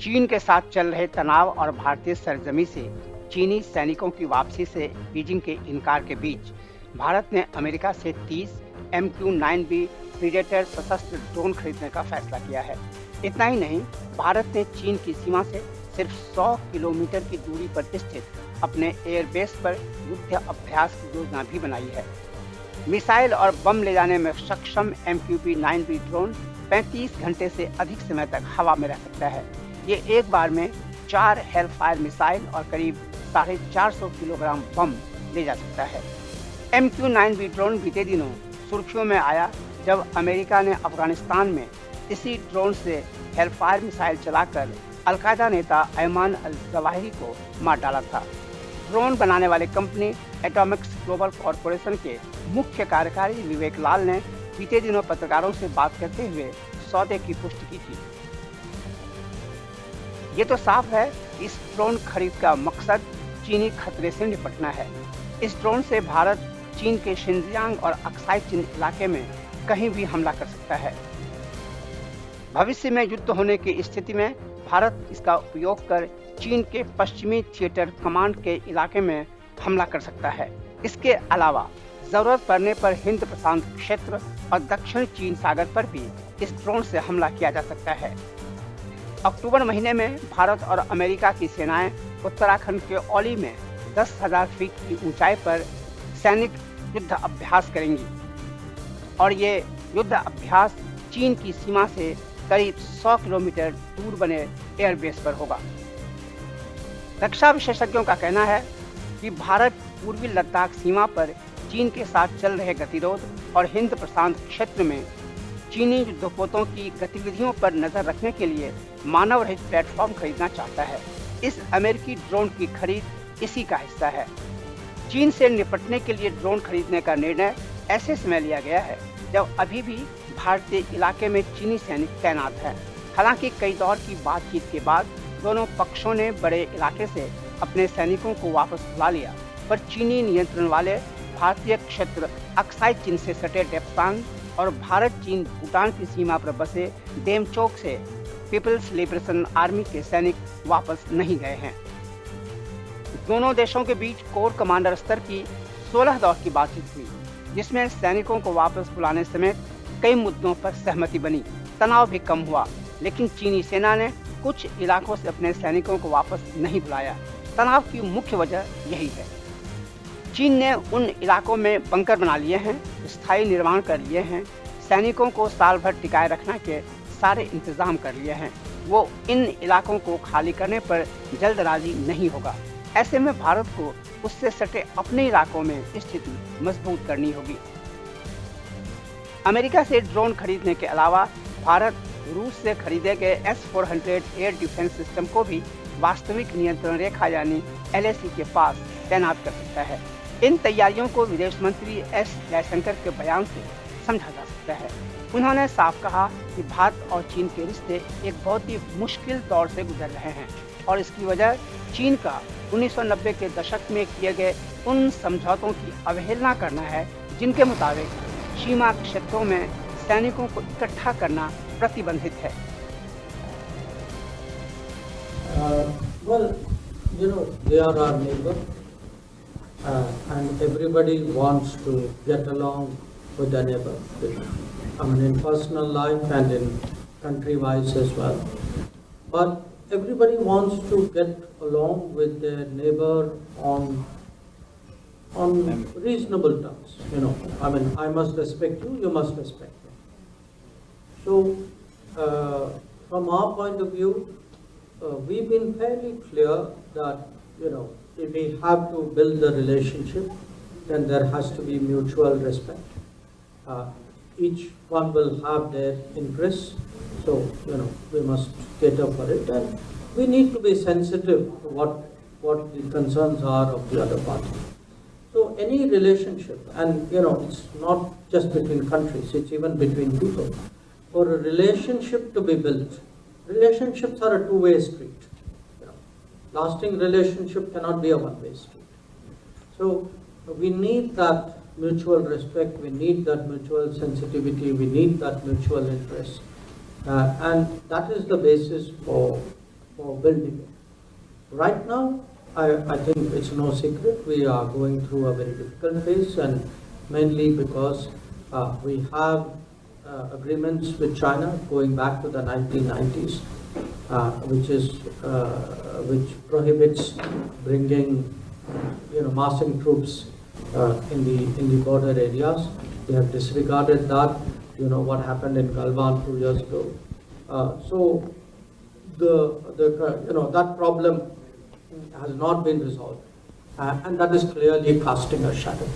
चीन के साथ चल रहे तनाव और भारतीय सरजमी से चीनी सैनिकों की वापसी से बीजिंग के इनकार के बीच भारत ने अमेरिका से 30 MQ-9B प्रीडेटर सशस्त्र ड्रोन खरीदने का फैसला किया है। इतना ही नहीं, भारत ने चीन की सीमा से सिर्फ 100 किलोमीटर की दूरी पर स्थित अपने एयरबेस पर युद्ध अभ्यास की योजना भी बनाई है। मिसाइल और बम ले जाने में सक्षम MQ-9B ड्रोन 35 घंटे से अधिक समय तक हवा में रह सकता है। ये एक बार में 4 हेलफायर मिसाइल और करीब 450 किलोग्राम बम ले जा सकता है। MQ-9B ड्रोन बीते दिनों सुर्खियों में आया जब अमेरिका ने अफगानिस्तान में इसी ड्रोन से हेलफायर मिसाइल चलाकर अलकायदा नेता अयमान अल जवाहिरी को मार डाला था। ड्रोन बनाने वाली कंपनी एटॉमिक्स ग्लोबल कॉरपोरेशन के मुख्य कार्यकारी विवेक लाल ने बीते दिनों पत्रकारों से बात करते हुए सौदे की पुष्टि की थी। ये तो साफ है, इस ड्रोन खरीद का मकसद चीनी खतरे से निपटना है। इस ड्रोन से भारत चीन के शिनजियांग और अक्साई चीन इलाके में कहीं भी हमला कर सकता है। भविष्य में युद्ध होने की स्थिति में भारत इसका उपयोग कर चीन के पश्चिमी थिएटर कमांड के इलाके में हमला कर सकता है। इसके अलावा जरूरत पड़ने पर हिंद प्रशांत क्षेत्र और दक्षिण चीन सागर पर भी इस ड्रोन से हमला किया जा सकता है। अक्टूबर महीने में भारत और अमेरिका की सेनाएं उत्तराखंड के औली में 10,000 फीट की ऊंचाई पर सैनिक युद्ध अभ्यास करेंगी और ये युद्ध अभ्यास चीन की सीमा से करीब 100 किलोमीटर दूर बने एयरबेस पर होगा। रक्षा विशेषज्ञों का कहना है कि भारत पूर्वी लद्दाख सीमा पर चीन के साथ चल रहे गतिरोध और हिंद प्रशांत क्षेत्र में चीनी युद्धपोतों की गतिविधियों पर नजर रखने के लिए मानव रहित प्लेटफॉर्म खरीदना चाहता है। इस अमेरिकी ड्रोन की खरीद इसी का हिस्सा है। चीन से निपटने के लिए ड्रोन खरीदने का निर्णय ऐसे समय लिया गया है जब अभी भी भारतीय इलाके में चीनी सैनिक तैनात हैं। हालांकि कई दौर की बातचीत के बाद दोनों पक्षों ने बड़े इलाके से अपने सैनिकों को वापस बुला लिया, पर चीनी नियंत्रण वाले भारतीय क्षेत्र अक्साई चीन से सटे डेप्सांग और भारत चीन भूटान की सीमा पर बसे डेमचोक से पीपल्स लिबरेशन आर्मी के सैनिक वापस नहीं गए हैं। दोनों देशों के बीच कोर कमांडर स्तर की 16 दौर की बातचीत हुई, जिसमें सैनिकों को वापस बुलाने समेत कई मुद्दों पर सहमति बनी। तनाव भी कम हुआ, लेकिन चीनी सेना ने कुछ इलाकों से अपने सैनिकों को वापस नहीं बुलाया। तनाव की मुख्य वजह यही है। चीन ने उन इलाकों में बंकर बना लिए हैं, स्थायी निर्माण कर लिए हैं, सैनिकों को साल भर टिकाए रखने के सारे इंतजाम कर लिए हैं। वो इन इलाकों को खाली करने पर जल्द राजी नहीं होगा। ऐसे में भारत को उससे सटे अपने इलाकों में स्थिति मजबूत करनी होगी। अमेरिका से ड्रोन खरीदने के अलावा भारत रूस से खरीदे गए S-400 एयर डिफेंस सिस्टम को भी वास्तविक नियंत्रण रेखा यानी LAC के पास तैनात कर सकता है। इन तैयारियों को विदेश मंत्री S जयशंकर के बयान से समझा जा सकता है। उन्होंने साफ कहा कि भारत और चीन के रिश्ते एक बहुत ही मुश्किल दौर से गुजर रहे हैं और इसकी वजह चीन का 1990 के दशक में किए गए उन समझौतों की अवहेलना करना है, जिनके मुताबिक सीमा क्षेत्रों में सैनिकों को इकट्ठा करना प्रतिबंधित है। Well, they are our neighbor, and everybody wants to get along with their neighbor. I mean, in personal life and in country-wise as well. But everybody wants to get along with their neighbor on reasonable terms. I mean, I must respect you, you must respect me. So, from our point of view, we've been fairly clear that, if we have to build the relationship, then there has to be mutual respect. Each one will have their interests, so, we must cater for it, and we need to be sensitive to what the concerns are of the other party. So any relationship, and it's not just between countries, it's even between people. For a relationship to be built, relationships are a two-way street. Lasting relationship cannot be a one-way street. So we need that mutual respect, we need that mutual sensitivity, we need that mutual interest. And that is the basis for for building it. Right now, I think it's no secret we are going through a very difficult phase, and mainly because we have agreements with China going back to the 1990s, which prohibits bringing, massing troops in the border areas. They have disregarded that. You know what happened in Galwan 2 years ago. So that problem has not been resolved, and that is clearly casting a shadow.